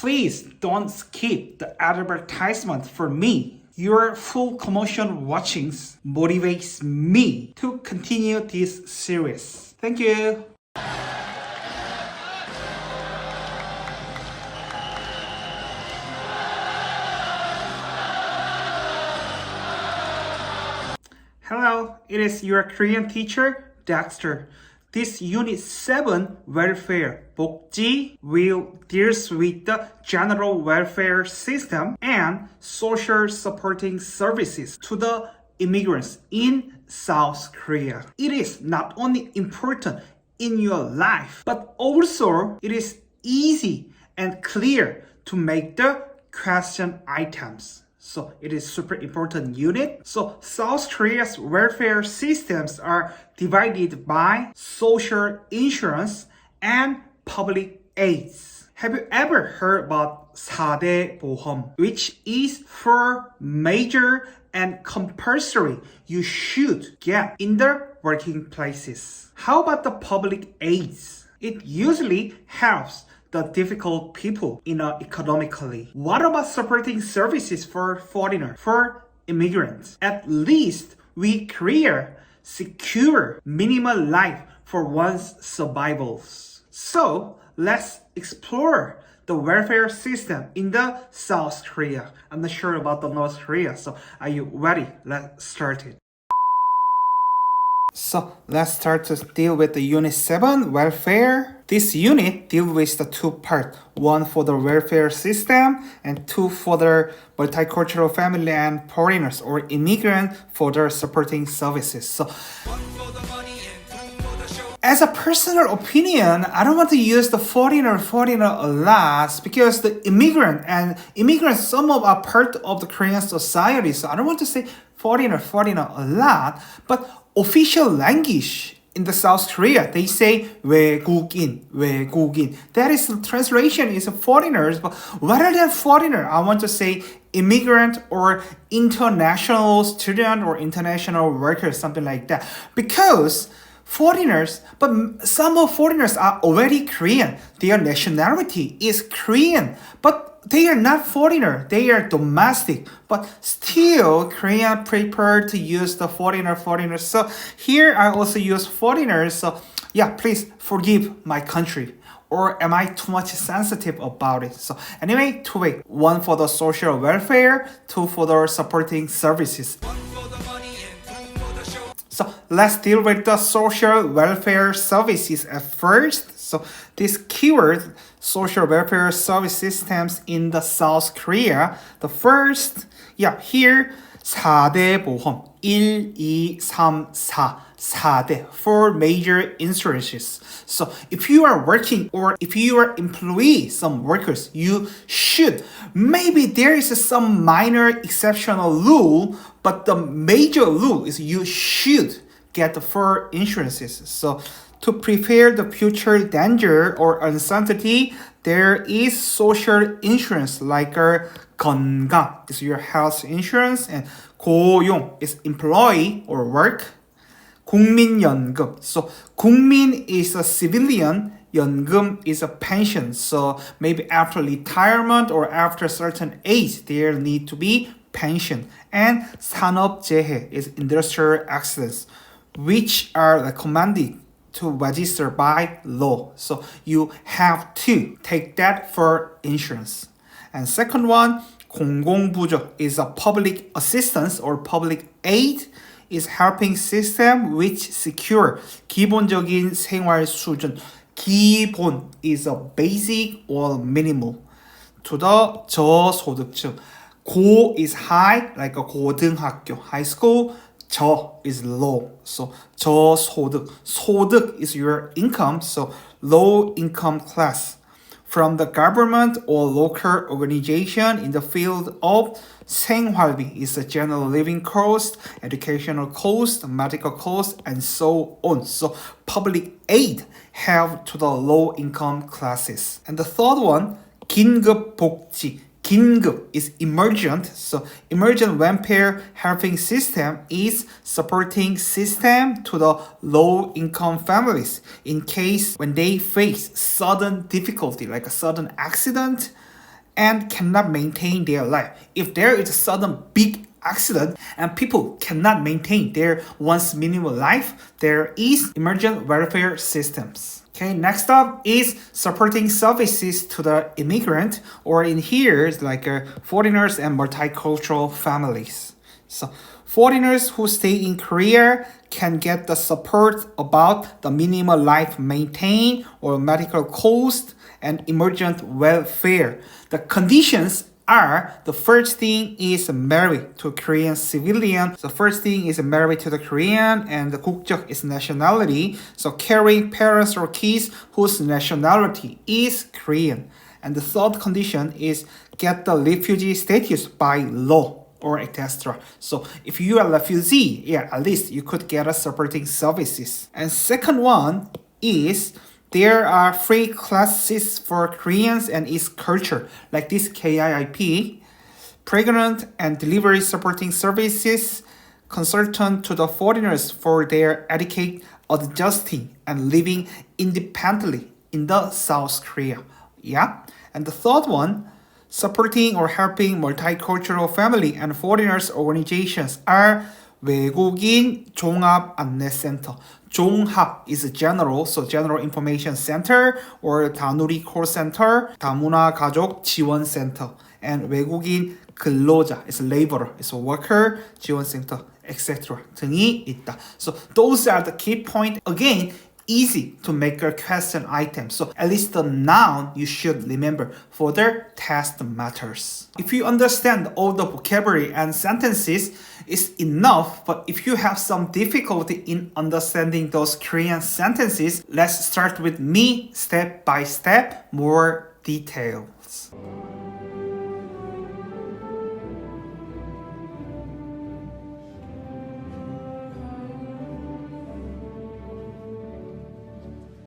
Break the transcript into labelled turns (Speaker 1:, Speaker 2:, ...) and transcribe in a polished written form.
Speaker 1: Please don't skip the advertisement for me. Your full commotion watchings motivates me to continue this series. Thank you. Hello, it is your Korean teacher, Dexter. This Unit 7, Welfare, 복지, will deals with the general welfare system and social supporting services to the immigrants in South Korea. It is not only important in your life, but also it is easy and clear to make the question items. So it is super important unit. So South Korea's welfare systems are divided by social insurance and public aids. Have you ever heard about 4대 보험, which is for major and compulsory you should get in the working places? How about the public aids? It usually helps the difficult people economically. What about supporting services for foreigners, for immigrants? At least we create secure minimal life for one's survivals. So let's explore the welfare system in the South Korea. I'm not sure about the North Korea, so are you ready? Let's start it. So let's start to deal with the Unit 7, Welfare. This unit deals with the two parts, one for the welfare system and two for the multicultural family and foreigners or immigrant for their supporting services. So as a personal opinion, I don't want to use the foreigner a lot because the immigrants, some of are part of the Korean society. So I don't want to say foreigner a lot, but official language in the South Korea, they say 외국인. That is, the translation is foreigners, but rather than foreigner, I want to say immigrant or international student or international worker, something like that. Because foreigners, but some of foreigners are already Korean. Their nationality is Korean, but they are not foreigner, they are domestic, but still Korean prefer to use the foreigner. So here I also use foreigners. So yeah, please forgive my country. Or am I too much sensitive about it? So anyway, two ways. One for the social welfare, two for the supporting services. So let's deal with the social welfare services at first. So this keyword, social welfare service systems in the South Korea. The first, here 4대 보험, 1, 2, 3, 4. 4대, 4 major insurances. So if you are working or if you are employee, some workers, you should. Maybe there is some minor exceptional rule, but the major rule is you should get the 4 insurances. So to prepare the future danger or uncertainty, there is social insurance like 건강 is your health insurance and 고용 is employee or work. 국민연금. So 국민 is a civilian, 연금 is a pension. So maybe after retirement or after certain age, there need to be pension. And 산업재해 is industrial accidents, which are recommended to register by law. So you have to take that for insurance. And second one, 공공부조 is a public assistance or public aid. Is helping system which secure 기본적인 생활 수준. 기본 is a basic or minimal to the 저소득층. 고 is high like a 고등학교, high school. 저 is low, so 저소득. 소득 is your income, so low income class. From the government or local organization in the field of 생활비 is the general living cost, educational cost, medical cost, and so on. So public aid help to the low income classes. And the third one, 긴급복지. 긴급 is emergent, so emergent welfare helping system is supporting system to the low income families in case when they face sudden difficulty like a sudden accident and cannot maintain their life. If there is a sudden big accident and people cannot maintain their once minimal life, there is emergent welfare systems. Okay, next up is supporting services to the immigrant, or in here it's like foreigners and multicultural families. So foreigners who stay in Korea can get the support about the minimal life maintained or medical cost and emergent welfare. The conditions are, the first thing is married to a Korean civilian. The first thing is married to the Korean, and the 국적 is nationality. So carrying parents or kids whose nationality is Korean. And the third condition is get the refugee status by law or etc. So if you are a refugee, at least you could get a supporting services. And second one is there are free classes for Koreans and its culture, like this KIIP, pregnant and delivery supporting services, consultant to the foreigners for their etiquette, adjusting and living independently in the South Korea. And the third one, supporting or helping multicultural family and foreigners organizations are 외국인 종합 안내센터. 종합 is general, so general information center, or 다누리 call center, 다문화 가족 지원 center. And 외국인 근로자 is laborer, is worker 지원 center, etc. 등이 있다. So those are the key points. Again, easy to make a question item. So at least the noun you should remember for the test matters. If you understand all the vocabulary and sentences, it's enough. But if you have some difficulty in understanding those Korean sentences, let's start with me step by step, more details.